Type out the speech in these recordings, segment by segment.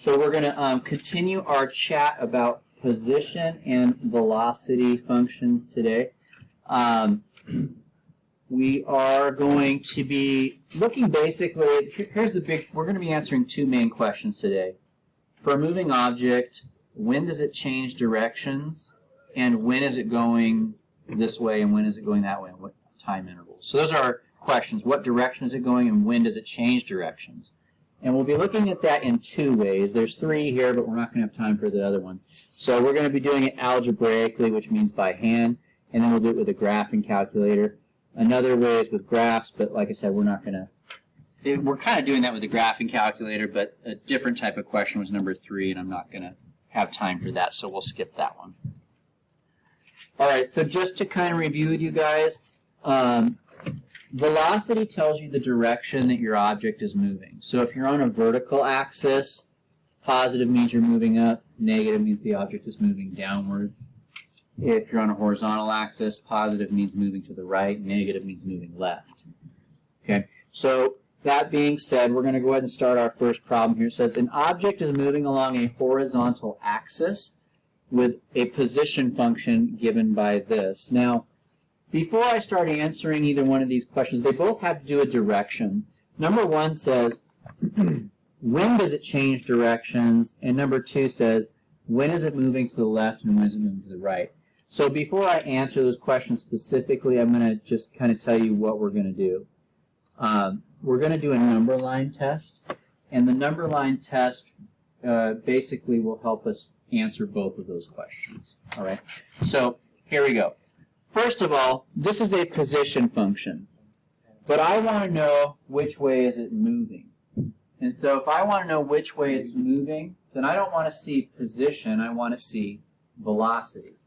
So we're going to continue our chat about position and velocity functions today. We are going to be looking basically, here's the big, we're going to be answering two main questions today. For a moving object, when does it change directions? And when is it going this way and when is it going that way? And what time intervals? So those are our questions. What direction is it going and when does it change directions? And we'll be looking at that in two ways. There's three here, but we're not going to have time for the other one. So we're going to be doing it algebraically, which means by hand, and then we'll do it with a graphing calculator. Another way is with graphs, but like I said, we're not going to. We're kind of doing that with the graphing calculator, but a different type of question was number 3, and I'm not going to have time for that, so we'll skip that one. All right, so just to kind of review with you guys, velocity tells you the direction that your object is moving. So if you're on a vertical axis, positive means you're moving up, negative means the object is moving downwards. If you're on a horizontal axis, positive means moving to the right, negative means moving left. Okay, so that being said, we're going to go ahead and start our first problem here. It says an object is moving along a horizontal axis with a position function given by this. Now, before I start answering either one of these questions, they both have to do with direction. Number 1 says, when does it change directions? And number 2 says, when is it moving to the left and when is it moving to the right? So before I answer those questions specifically, I'm going to just kind of tell you what we're going to do. We're going to do a number line test, and the number line test basically will help us answer both of those questions. All right, so here we go. First of all, this is a position function, but I want to know which way is it moving. And so if I want to know which way it's moving, then I don't want to see position, I want to see velocity.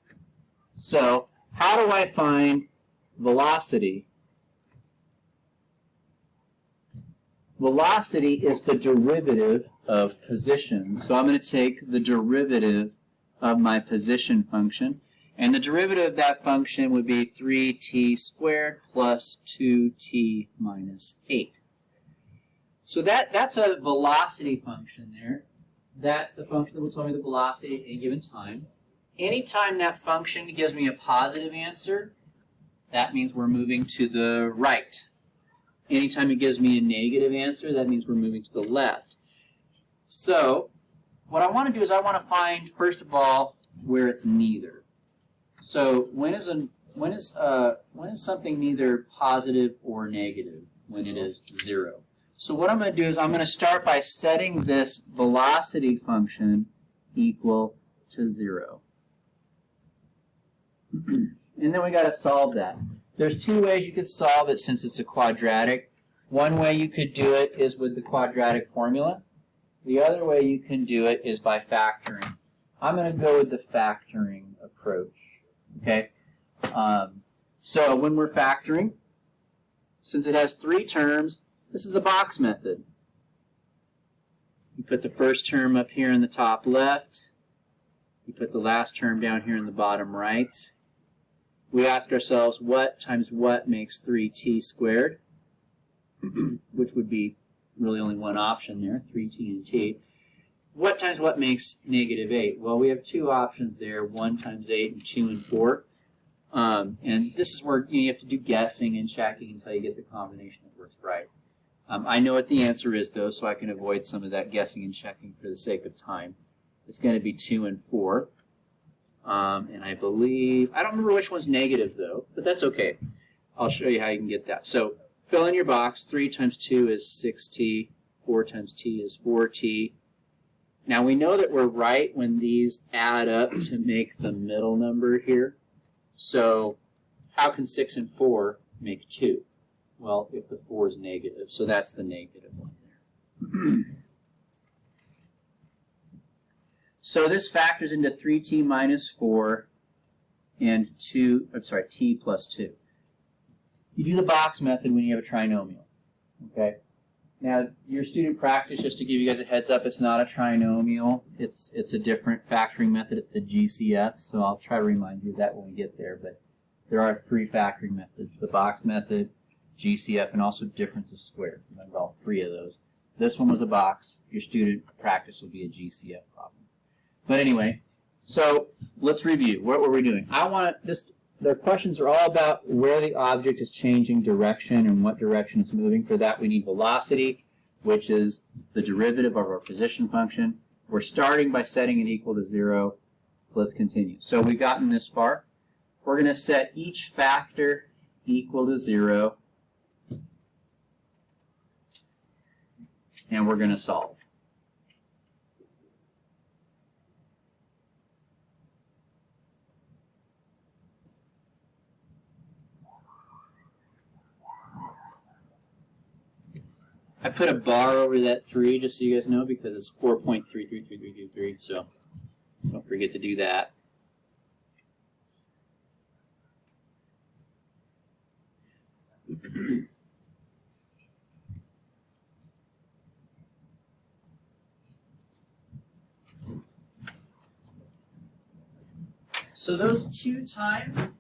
So how do I find velocity? Velocity is the derivative of position. So I'm going to take the derivative of my position function. And the derivative of that function would be 3t squared plus 2t minus 8. So that's a velocity function there. That's a function that will tell me the velocity at any given time. Anytime that function gives me a positive answer, that means we're moving to the right. Anytime it gives me a negative answer, that means we're moving to the left. So what I want to do is I want to find, first of all, where it's neither. So when is something neither positive or negative? When it is 0. So what I'm going to do is I'm going to start by setting this velocity function equal to 0. And then we got to solve that. There's two ways you could solve it since it's a quadratic. One way you could do it is with the quadratic formula. The other way you can do it is by factoring. I'm going to go with the factoring approach. Okay, so when we're factoring, since it has 3 terms, this is a box method. You put the first term up here in the top left. You put the last term down here in the bottom right. We ask ourselves, what times what makes 3t squared? Which would be really only one option there, 3t and t. What times what makes negative 8? Well, we have 2 options there, 1 times 8 and 2 and 4. And this is where you have to do guessing and checking until you get the combination that works right. I know what the answer is, though, so I can avoid some of that guessing and checking for the sake of time. It's going to be 2 and 4. And I believe, I don't remember which one's negative, though, but that's okay. I'll show you how you can get that. So fill in your box. 3 times 2 is 6t. 4 times t is 4t. Now we know that we're right when these add up to make the middle number here. So how can 6 and 4 make 2? Well, if the 4 is negative, so that's the negative one there. So this factors into 3t minus 4 and t plus 2. You do the box method when you have a trinomial. Okay. Now, your student practice, just to give you guys a heads up, it's not a trinomial. It's a different factoring method. It's the GCF, so I'll try to remind you of that when we get there. But there are 3 factoring methods: the box method, GCF, and also difference of squared. Remember all 3 of those. This one was a box. Your student practice will be a GCF problem. But anyway, so let's review. What were we doing? The questions are all about where the object is changing direction and what direction it's moving. For that, we need velocity, which is the derivative of our position function. We're starting by setting it equal to 0. Let's continue. So we've gotten this far. We're going to set each factor equal to 0. And we're going to solve. I put a bar over that 3 just so you guys know because it's 4.333333, so don't forget to do that. So those 2 times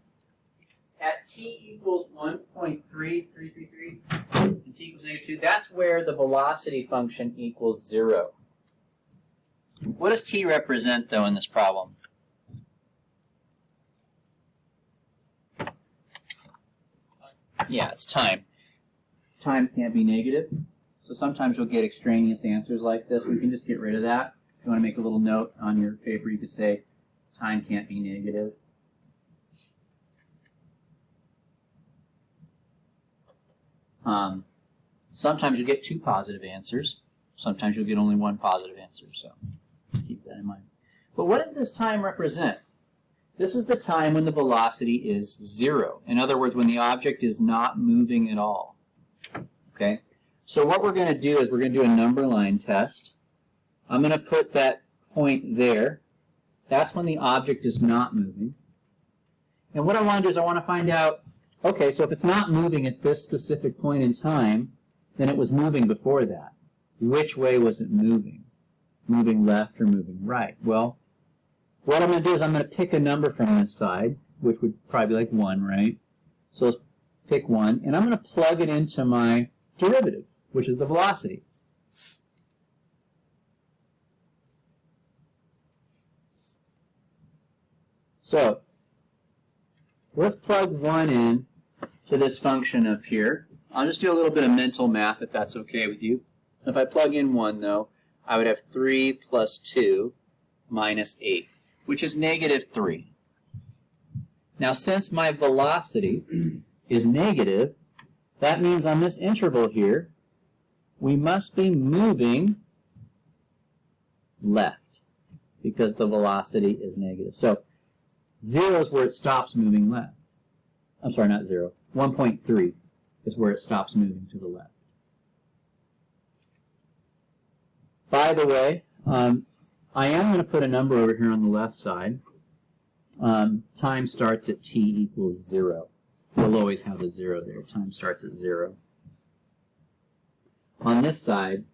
at t equals 1.3333 and t equals -2, that's where the velocity function equals 0. What does t represent, though, in this problem? Yeah, it's time. Time can't be negative, so sometimes you'll get extraneous answers like this. We can just get rid of that. If you want to make a little note on your paper, you could say time can't be negative. Sometimes you'll get 2 positive answers. Sometimes you'll get only 1 positive answer, so just keep that in mind. But what does this time represent? This is the time when the velocity is 0. In other words, when the object is not moving at all. Okay? So what we're going to do is we're going to do a number line test. I'm going to put that point there. That's when the object is not moving. And what I want to do is I want to find out, okay, so if it's not moving at this specific point in time, then it was moving before that. Which way was it moving? Moving left or moving right? Well, what I'm going to do is I'm going to pick a number from this side, which would probably be like 1, right? So let's pick 1, and I'm going to plug it into my derivative, which is the velocity. So let's plug 1 in to this function up here. I'll just do a little bit of mental math if that's okay with you. If I plug in 1, though, I would have 3 plus 2 minus 8, which is -3. Now, since my velocity is negative, that means on this interval here, we must be moving left because the velocity is negative. So 0 is where it stops moving left. I'm sorry, not 0. 1.3 is where it stops moving to the left. By the way, I am going to put a number over here on the left side. Time starts at t equals 0. We'll always have a 0 there. Time starts at 0. On this side,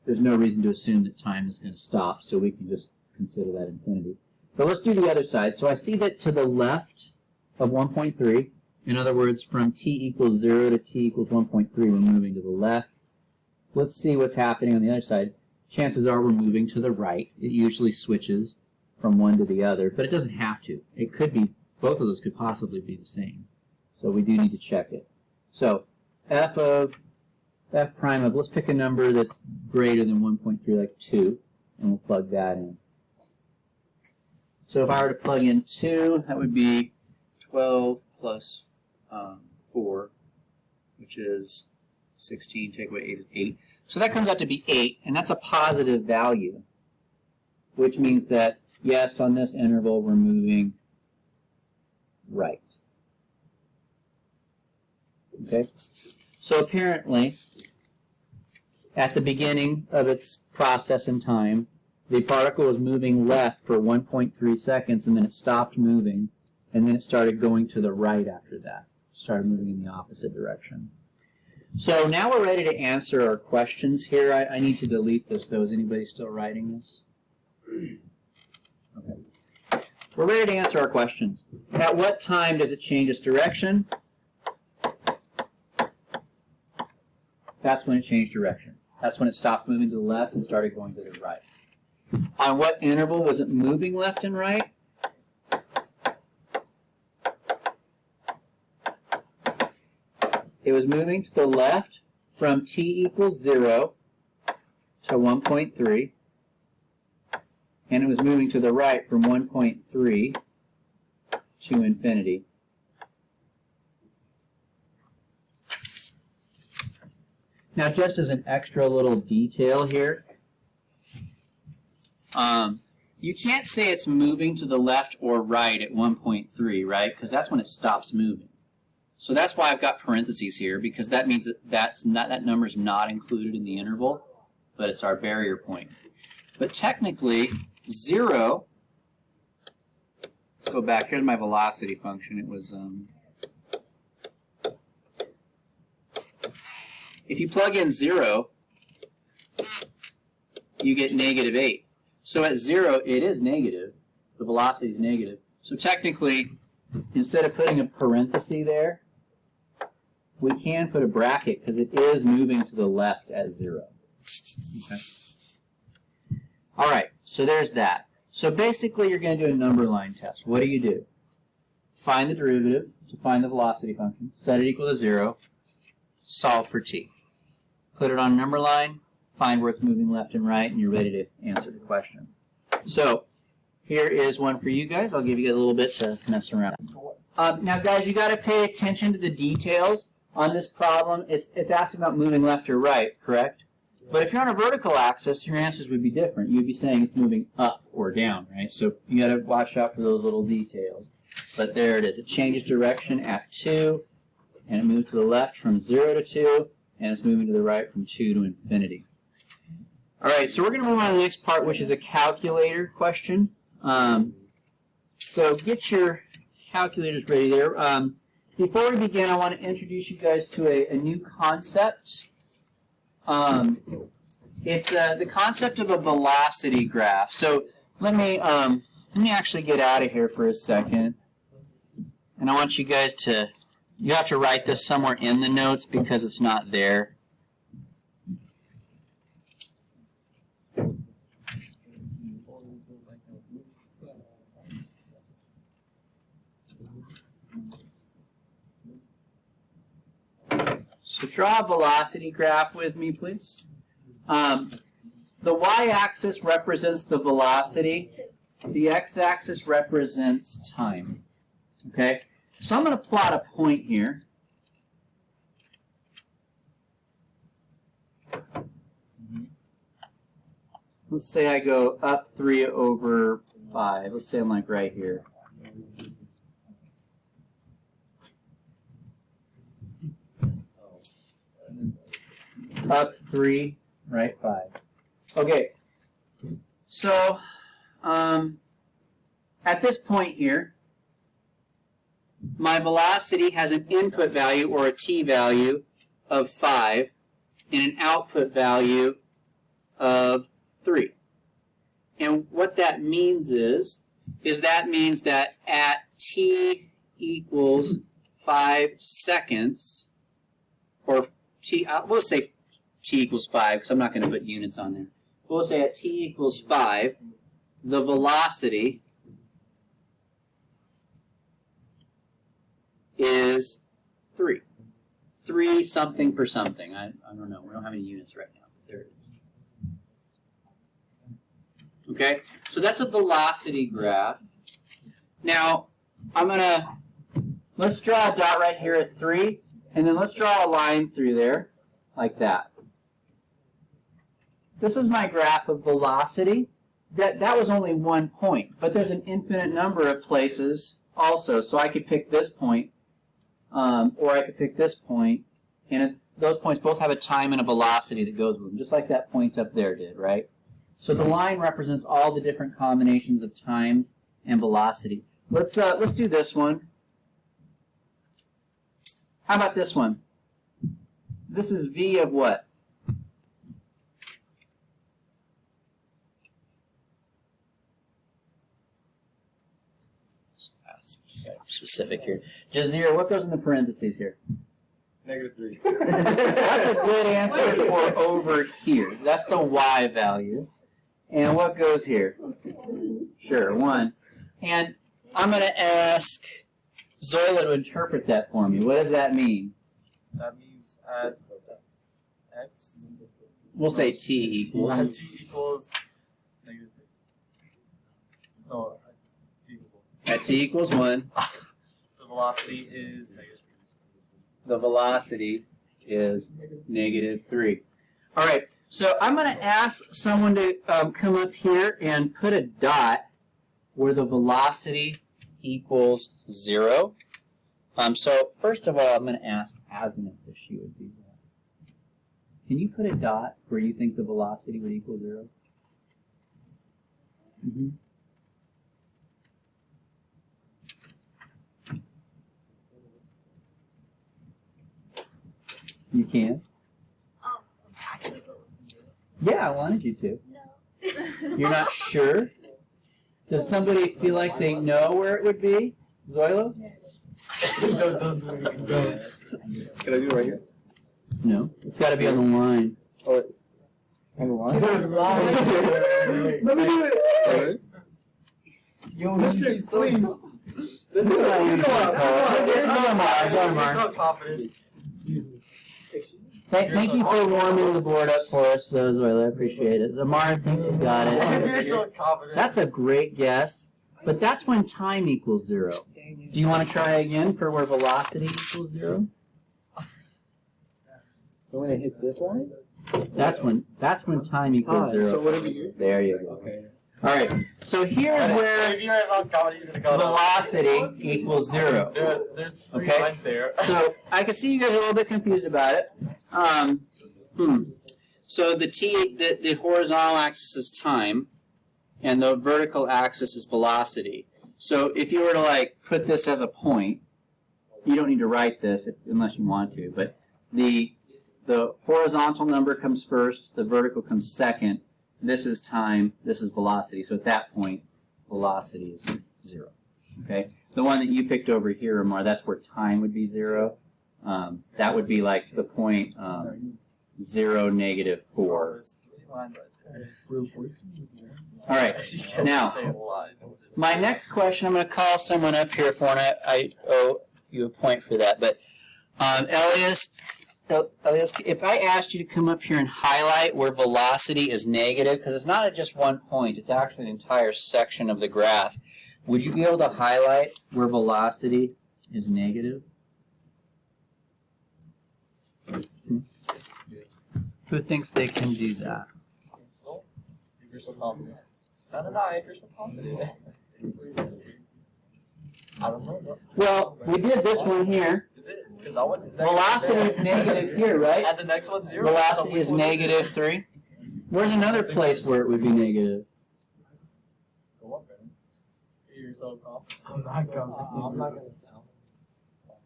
there's no reason to assume that time is going to stop, so we can just consider that infinity. But let's do the other side. So I see that to the left of 1.3, in other words, from t equals 0 to t equals 1.3, we're moving to the left. Let's see what's happening on the other side. Chances are we're moving to the right. It usually switches from one to the other, but it doesn't have to. It could be, both of those could possibly be the same. So we do need to check it. So f prime of, let's pick a number that's greater than 1.3, like 2, and we'll plug that in. So if I were to plug in 2, that would be 12 plus 4, which is 16, take away 8 is 8. So that comes out to be 8, and that's a positive value, which means that, yes, on this interval, we're moving right. Okay? So apparently, at the beginning of its process in time, the particle was moving left for 1.3 seconds, and then it stopped moving, and then it started going to the right after that. It started moving in the opposite direction. So now we're ready to answer our questions here. I need to delete this, though. Is anybody still writing this? Okay. We're ready to answer our questions. At what time does it change its direction? That's when it changed direction. That's when it stopped moving to the left and started going to the right. On what interval was it moving left and right? It was moving to the left from t equals 0 to 1.3, and it was moving to the right from 1.3 to infinity. Now, just as an extra little detail here, you can't say it's moving to the left or right at 1.3, right? Because that's when it stops moving. So that's why I've got parentheses here, because that means that that number is not included in the interval, but it's our barrier point. But technically, 0, let's go back. Here's my velocity function. It was, if you plug in 0, you get -8. So at 0, it is negative. The velocity is negative. So technically, instead of putting a parenthesis there, we can put a bracket because it is moving to the left at 0. Okay. All right, so there's that. So basically, you're going to do a number line test. What do? Find the derivative to find the velocity function, set it equal to 0, solve for t. Put it on a number line, find where it's moving left and right, and you're ready to answer the question. So here is one for you guys. I'll give you guys a little bit to mess around. Now, guys, you got to pay attention to the details on this problem. It's asking about moving left or right, correct? But if you're on a vertical axis, your answers would be different. You'd be saying it's moving up or down, right? So you got to watch out for those little details. But there it is. It changes direction at 2, and it moves to the left from 0 to 2, and it's moving to the right from 2 to infinity. All right, so we're going to move on to the next part, which is a calculator question. So get your calculators ready there. Before we begin, I want to introduce you guys to a new concept. It's the concept of a velocity graph. So let me actually get out of here for a second, and I want you guys to, you have to write this somewhere in the notes because it's not there. So draw a velocity graph with me, please. The y-axis represents the velocity. The x-axis represents time. Okay? So I'm going to plot a point here. Let's say I go up 3 over 5. Let's say I'm like right here. Up 3, right 5. Okay, so at this point here, my velocity has an input value or a t value of 5 and an output value of 3. And what that means is that means that at t equals 5 seconds, or t, we'll say t equals 5, because I'm not going to put units on there. We'll say at t equals 5, the velocity is 3. 3 something per something. I don't know. We don't have any units right now. But there it is. Okay? So that's a velocity graph. Now, let's draw a dot right here at 3, and then let's draw a line through there, like that. This is my graph of velocity. That was only one point, but there's an infinite number of places also. So I could pick this point, or I could pick this point, and those points both have a time and a velocity that goes with them, just like that point up there did, right? So the line represents all the different combinations of times and velocity. Let's do this one. How about this one? This is v of what? Specific here. Jazir, what goes in the parentheses here? -3. That's a good answer for over here. That's the y value. And what goes here? Sure, 1. And I'm going to ask Zoila to interpret that for me. What does that mean? That means at x. We'll say t equals. At t equals -3. No, At t equals 1. the velocity is -3. The velocity is -3. All right, so I'm going to ask someone to come up here and put a dot where the velocity equals 0. So first of all, I'm going to ask Azimuth if she would do that. Can you put a dot where you think the velocity would equal 0? Mm-hmm. You can? Yeah, I wanted you to. No. You're not sure? Does somebody feel like they know where it would be? Zoilo? Don't do it. Can I do it right here? No. It's got to be on the line. Oh, on the line? Let me do it. Yo, Mr. Please. Thank you for warming the board up for us, Zoila. I appreciate it. Amar thinks he's got You're it. so confident. That's a great guess, but that's when time equals 0. Do you want to try again for where velocity equals 0? So when it hits this line? That's when time equals 0. So what do we do? There you go. Okay. All right. So here's where If you guys on comedy, you're gonna go. velocity equals 0. There's 3 Okay. lines there. So I can see you guys are a little bit confused about it. So the horizontal axis is time, and the vertical axis is velocity. So if you were to like put this as a point, you don't need to write this unless you want to. But the horizontal number comes first, the vertical comes second. This is time, this is velocity. So at that point, velocity is 0. Okay? The one that you picked over here, Amar, that's where time would be 0. That would be like the point 0, -4. There's 3 lines right there. All right. You can't Now, say a line. My next question, I'm going to call someone up here for, and I owe you a point for that. But Elias, if I asked you to come up here and highlight where velocity is negative, because it's not at just one point, it's actually an entire section of the graph, would you be able to highlight where velocity is negative? Who thinks they can do that? If you're so confident. No, if you're so confident. I don't know. Well, we did this one here. Is it? Because that one's negative. Velocity is negative here, right? And the next one's 0. Velocity is -3. Where's another place where it would be negative? Go up, man. You're so confident. I'm not gonna sound.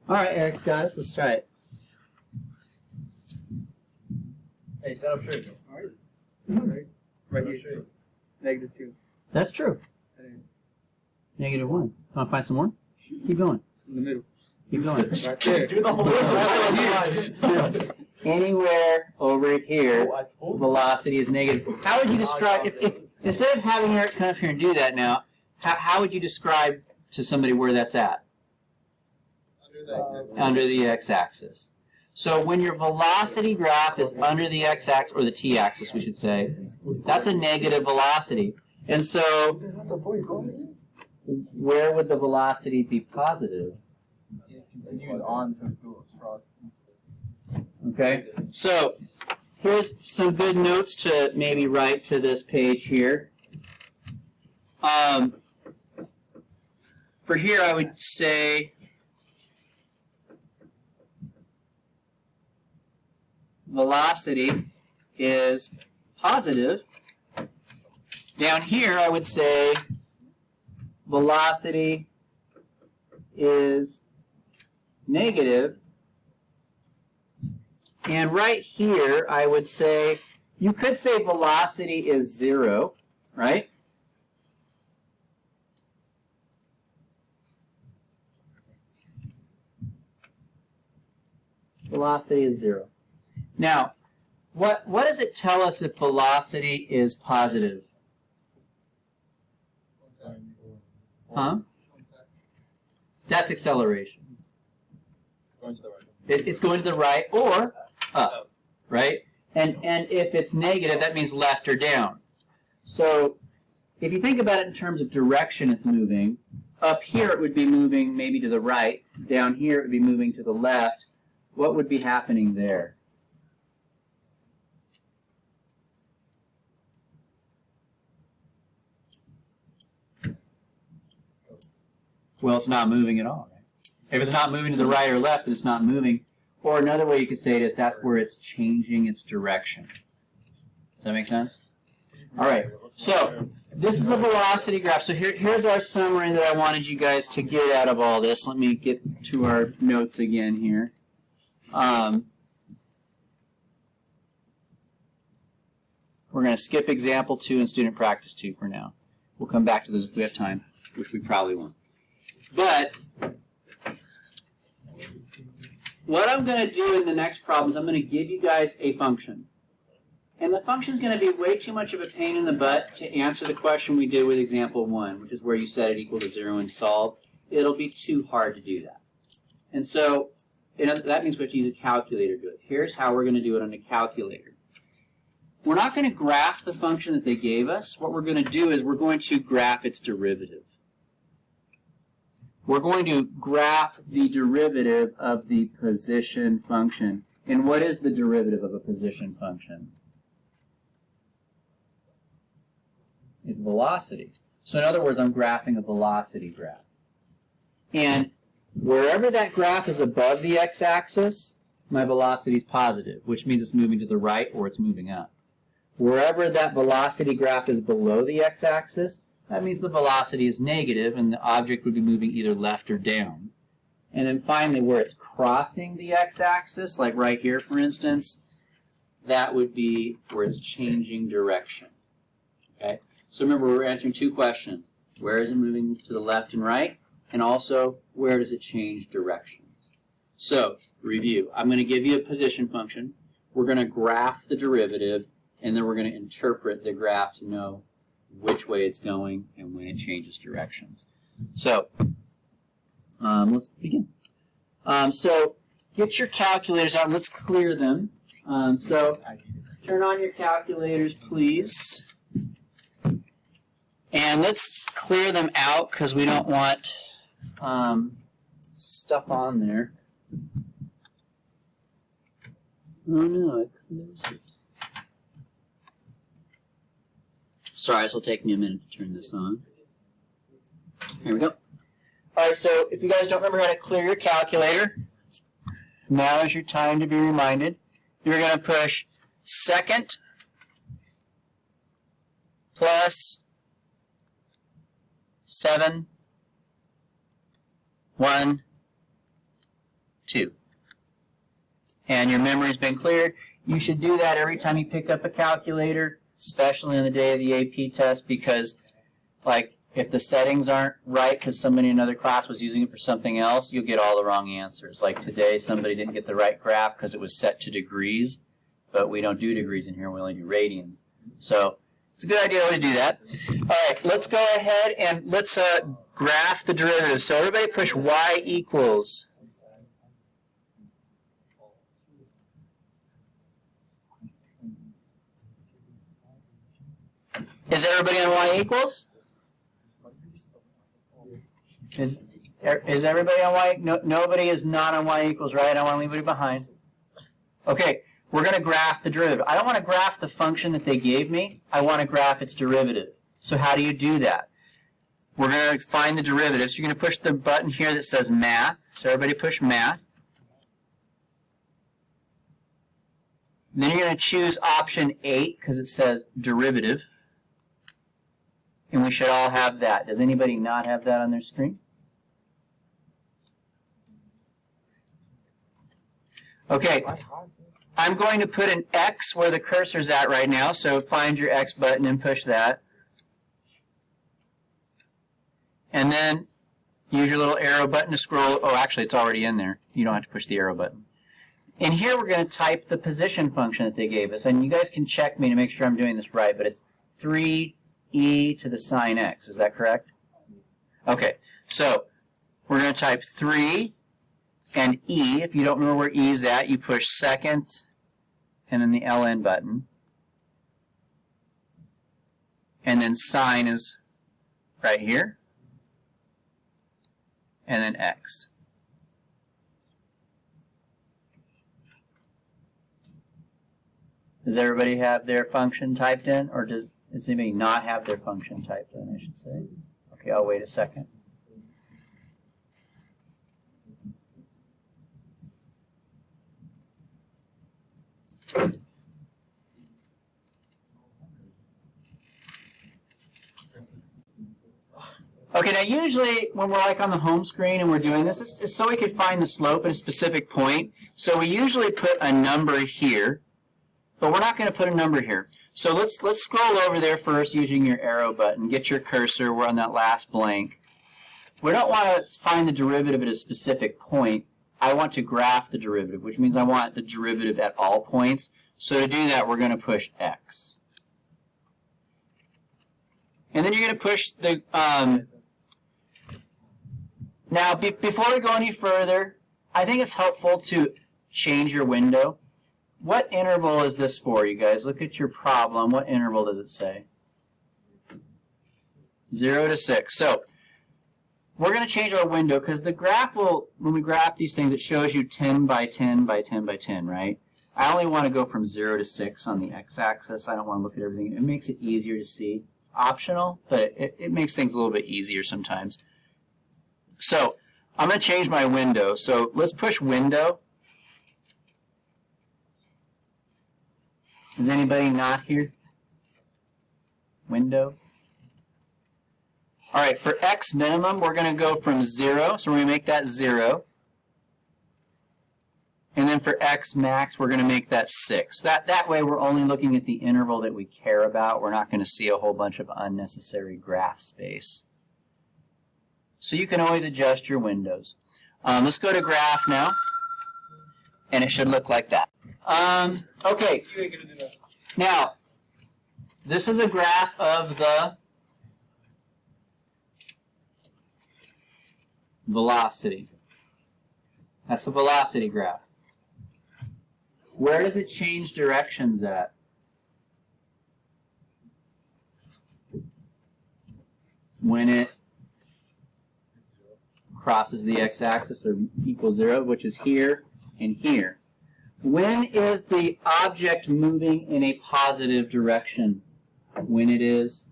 All right, Eric, got it. Let's try it. Hey, stand up straight. Right here. -2. That's true. -1. Want to find some more? Keep going. In the middle. Keep going. Right there. Do the whole Anywhere over here, I told you. velocity is negative. How would you describe, if instead of having Eric come up here and do that now, how would you describe to somebody where that's at? Under the x-axis. So when your velocity graph is under the x-axis, or the t-axis, we should say, that's a negative velocity. And so, where would the velocity be positive? Continues on to go across. Okay, so here's some good notes to maybe write to this page here. For here, I would say velocity is positive. Down here, I would say velocity is negative. And right here, I would say, you could say velocity is 0, right? velocity is 0. Now, what does it tell us if velocity is positive? Huh? That's acceleration. Going to the right. It's going to the right or up, right? And if it's negative, that means left or down. So if you think about it in terms of direction it's moving, up here it would be moving maybe to the right. Down here it would be moving to the left. What would be happening there? Well, it's not moving at all. Right? If it's not moving to the right or left, then it's not moving. Or another way you could say it is that's where it's changing its direction. Does that make sense? All right. So this is a velocity graph. So here's our summary that I wanted you guys to get out of all this. Let me get to our notes again here. We're going to skip example 2 and student practice 2 for now. We'll come back to this if we have time, which we probably won't. But what I'm going to do in the next problem is I'm going to give you guys a function. And the function is going to be way too much of a pain in the butt to answer the question we did with example 1, which is where you set it equal to 0 and solve. It'll be too hard to do that. And so that means we have to use a calculator to do it. Here's how we're going to do it on a calculator. We're not going to graph the function that they gave us. What we're going to do is we're going to graph its derivative. We're going to graph the derivative of the position function. And what is the derivative of a position function? It's velocity. So in other words, I'm graphing a velocity graph. And wherever that graph is above the x-axis, my velocity is positive, which means it's moving to the right or it's moving up. Wherever that velocity graph is below the x-axis, that means the velocity is negative and the object would be moving either left or down. And then finally, where it's crossing the x-axis, like right here for instance, that would be where it's changing direction. Okay? So remember, we're answering 2 questions. Where is it moving to the left and right? And also, where does it change directions? So, review. I'm going to give you a position function. We're going to graph the derivative, and then we're going to interpret the graph to know which way it's going and when it changes directions. So, let's begin. So, get your calculators out and let's clear them. So, turn on your calculators, please. And let's clear them out because we don't want stuff on there. Oh no, it closed it. Sorry, this will take me a minute to turn this on. Here we go. Alright, so if you guys don't remember how to clear your calculator, now is your time to be reminded. You're going to push second plus 7, 1, 2. And your memory's been cleared. You should do that every time you pick up a calculator, especially on the day of the AP test, because like if the settings aren't right because somebody in another class was using it for something else, you'll get all the wrong answers. Like today, somebody didn't get the right graph because it was set to degrees, but we don't do degrees in here, we only do radians. So it's a good idea to always do that. All right, let's go ahead and let's graph the derivative. So everybody push y equals. Is everybody on y equals? Is everybody on y? No, nobody is not on y equals, right? I don't want to leave anybody behind. Okay, we're going to graph the derivative. I don't want to graph the function that they gave me. I want to graph its derivative. So how do you do that? We're going to find the derivative. So you're going to push the button here that says math. So everybody push math. Then you're going to choose option 8 because it says derivative. And we should all have that. Does anybody not have that on their screen? Okay, I'm going to put an X where the cursor's at right now, so find your X button and push that. And then use your little arrow button to scroll. Oh, actually, it's already in there. You don't have to push the arrow button. And here we're going to type the position function that they gave us. And you guys can check me to make sure I'm doing this right, but it's 3e to the sine x. Is that correct? Okay, so we're going to type 3 and e. If you don't remember where e is at, you push second and then the ln button. And then sine is right here. And then x. Does everybody have their function typed in? Or does anybody not have their function typed in, I should say? Okay, I'll wait a second. Okay, now usually when we're like on the home screen and we're doing this, it's so we could find the slope at a specific point. So we usually put a number here, but we're not going to put a number here. So let's scroll over there first using your arrow button. Get your cursor. We're on that last blank. We don't want to find the derivative at a specific point. I want to graph the derivative, which means I want the derivative at all points. So to do that, we're going to push x. And then you're going to push the... Now, before we go any further, I think it's helpful to change your window. What interval is this for, you guys? Look at your problem. What interval does it say? 0 to 6. So we're going to change our window because the graph will, when we graph these things, it shows you 10 by 10 by 10 by 10, right? I only want to go from 0 to 6 on the x-axis. I don't want to look at everything. It makes it easier to see. It's optional, but it makes things a little bit easier sometimes. So I'm going to change my window. So let's push window. Is anybody not here? Window. All right, for x minimum, we're going to go from 0. So we're going to make that 0. And then for x max, we're going to make that 6. That way, we're only looking at the interval that we care about. We're not going to see a whole bunch of unnecessary graph space. So you can always adjust your windows. Let's go to graph now. And it should look like that. Okay. You ain't gonna do that. Now, this is a graph of the velocity. That's the velocity graph. Where does it change directions at? When it crosses the x-axis or equals 0, which is here and here. When is the object moving in a positive direction? When it is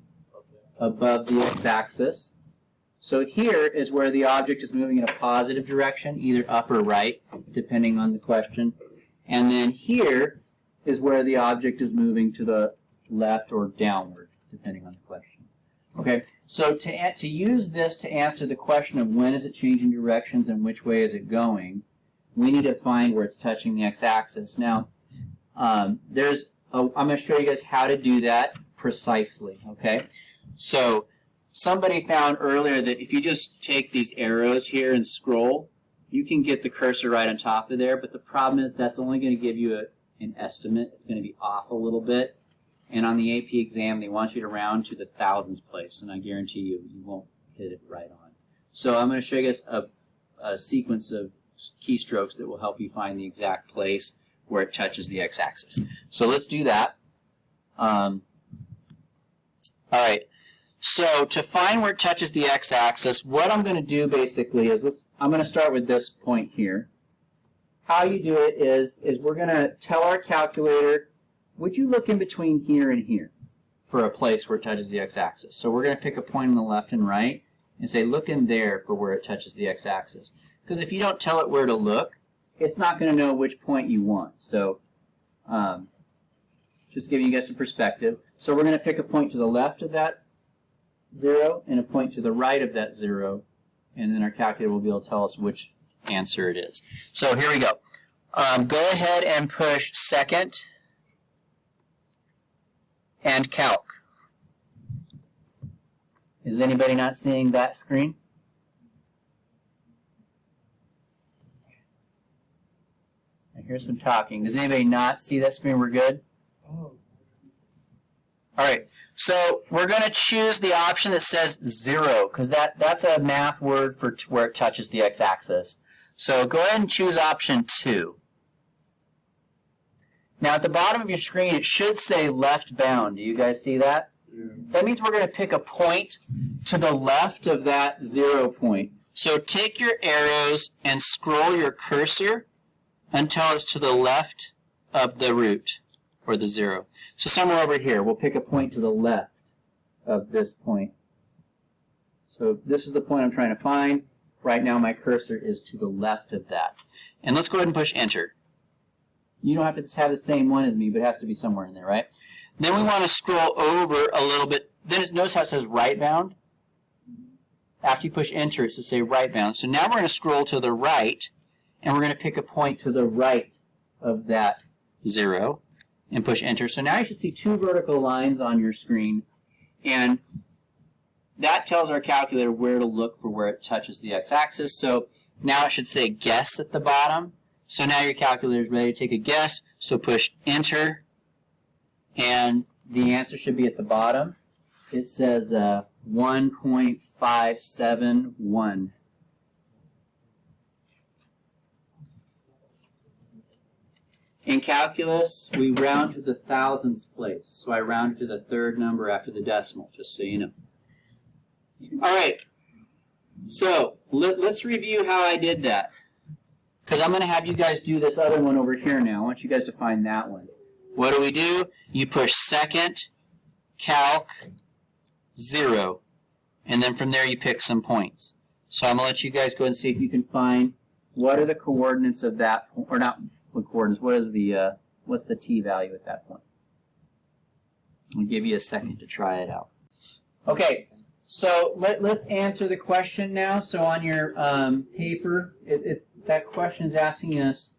above the x-axis. So here is where the object is moving in a positive direction, either up or right, depending on the question. And then here is where the object is moving to the left or downward, depending on the question. Okay, so to use this to answer the question of when is it changing directions and which way is it going, we need to find where it's touching the x-axis. Now, I'm going to show you guys how to do that precisely, okay? So somebody found earlier that if you just take these arrows here and scroll, you can get the cursor right on top of there, but the problem is that's only going to give you an estimate. It's going to be off a little bit. And on the AP exam, they want you to round to the thousands place, and I guarantee you, you won't hit it right on. So I'm going to show you guys a sequence of keystrokes that will help you find the exact place where it touches the x-axis. So let's do that. All right. So to find where it touches the x-axis, what I'm going to do basically is I'm going to start with this point here. How you do it is we're going to tell our calculator, would you look in between here and here for a place where it touches the x-axis? So we're going to pick a point on the left and right and say, look in there for where it touches the x-axis. Because if you don't tell it where to look, it's not going to know which point you want. So just giving you guys some perspective. So we're going to pick a point to the left of that 0 and a point to the right of that 0. And then our calculator will be able to tell us which answer it is. So here we go. Go ahead and push second and calc. Is anybody not seeing that screen? Here's some talking. Does anybody not see that screen? We're good? Oh. All right. So we're going to choose the option that says 0, because that's a math word for where it touches the x-axis. So go ahead and choose option 2. Now at the bottom of your screen, it should say left bound. Do you guys see that? Yeah. That means we're going to pick a point to the left of that 0 point. So take your arrows and scroll your cursor until it's to the left of the root, or the 0. So somewhere over here, we'll pick a point to the left of this point. So this is the point I'm trying to find. Right now my cursor is to the left of that. And let's go ahead and push enter. You don't have to have the same one as me, but it has to be somewhere in there, right? Then we want to scroll over a little bit. Then notice how it says right bound? After you push enter, it's to say right bound. So now we're going to scroll to the right, and we're going to pick a point to the right of that 0 and push enter. So now you should see 2 vertical lines on your screen, and that tells our calculator where to look for where it touches the x-axis. So now it should say guess at the bottom. So now your calculator is ready to take a guess. So push enter, and the answer should be at the bottom. It says 1.571. In calculus, we round to the thousandths place. So I round to the 3rd number after the decimal, just so you know. All right. So let's review how I did that. Because I'm going to have you guys do this other one over here now. I want you guys to find that one. What do? You push second, calc, 0. And then from there you pick some points. So I'm going to let you guys go and see if you can find what are the coordinates of that, or not what coordinates, what is the, what's the t value at that point. I'll give you a second to try it out. Okay. So let's answer the question now. So on your paper, that question is asking us,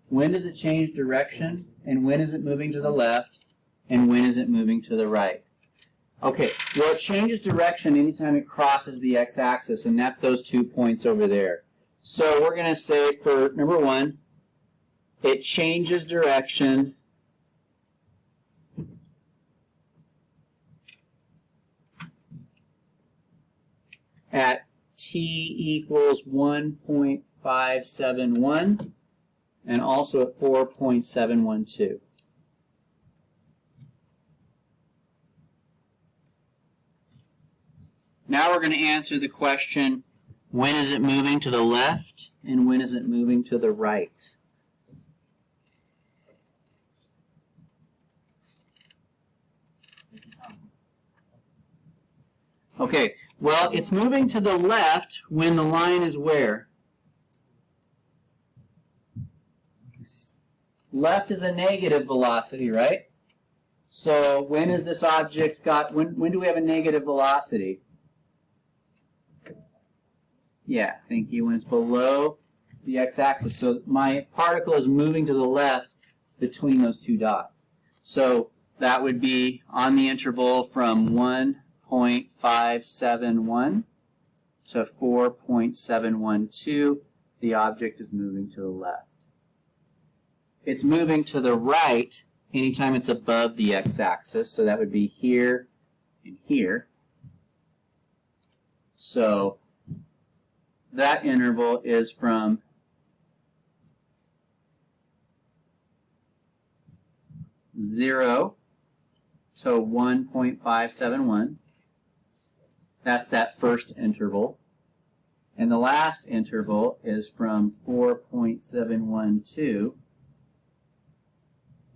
when does it change direction, and when is it moving to the left, and when is it moving to the right? Okay, well, it changes direction anytime it crosses the x-axis, and that's those 2 points over there. So we're going to say for number 1, it changes direction at t equals 1.571 and also at 4.712. Now we're going to answer the question, when is it moving to the left and when is it moving to the right? Okay, well, it's moving to the left when the line is where? Left is a negative velocity, right? So when is this object got, when do we have a negative velocity? Yeah, thank you, when it's below the x-axis. So my particle is moving to the left between those 2 dots. So that would be on the interval from 1.571 to 4.712, the object is moving to the left. It's moving to the right anytime it's above the x-axis, so that would be here and here. So that interval is from 0 to 1.571. That's that first interval. And the last interval is from 4.712.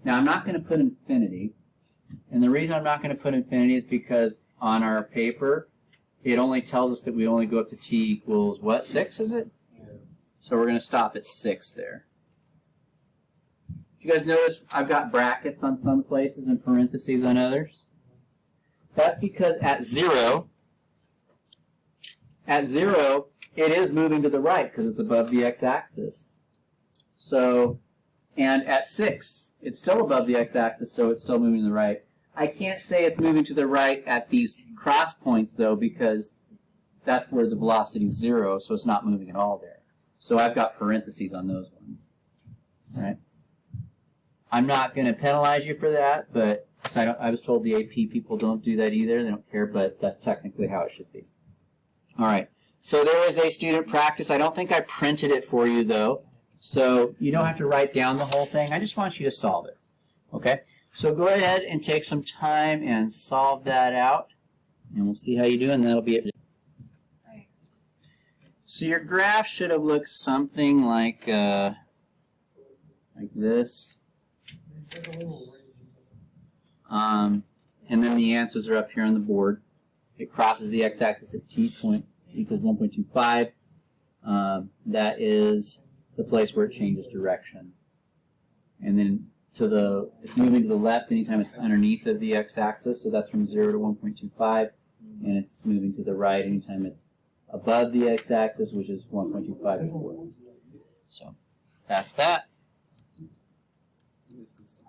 Now I'm not going to put infinity. And the reason I'm not going to put infinity is because on our paper, it only tells us that we only go up to t equals, what, 6 is it? Yeah. So we're going to stop at 6 there. You guys notice I've got brackets on some places and parentheses on others? That's because at 0, it is moving to the right because it's above the x-axis. So, and at 6, it's still above the x-axis, so it's still moving to the right. I can't say it's moving to the right at these cross points, though, because that's where the velocity is 0, so it's not moving at all there. So I've got parentheses on those ones. All right? I'm not going to penalize you for that, but I was told the AP people don't do that either. They don't care, but that's technically how it should be. All right. So there is a student practice. I don't think I printed it for you, though. So you don't have to write down the whole thing. I just want you to solve it. Okay? So go ahead and take some time and solve that out. And we'll see how you do, and that'll be it. So your graph should have looked something like this. And then the answers are up here on the board. It crosses the x-axis at t point equals 1.25. That is the place where it changes direction. And then it's moving to the left anytime it's underneath of the x-axis, so that's from 0 to 1.25. And it's moving to the right anytime it's above the x-axis, which is 1.25 forward. So that's that. This is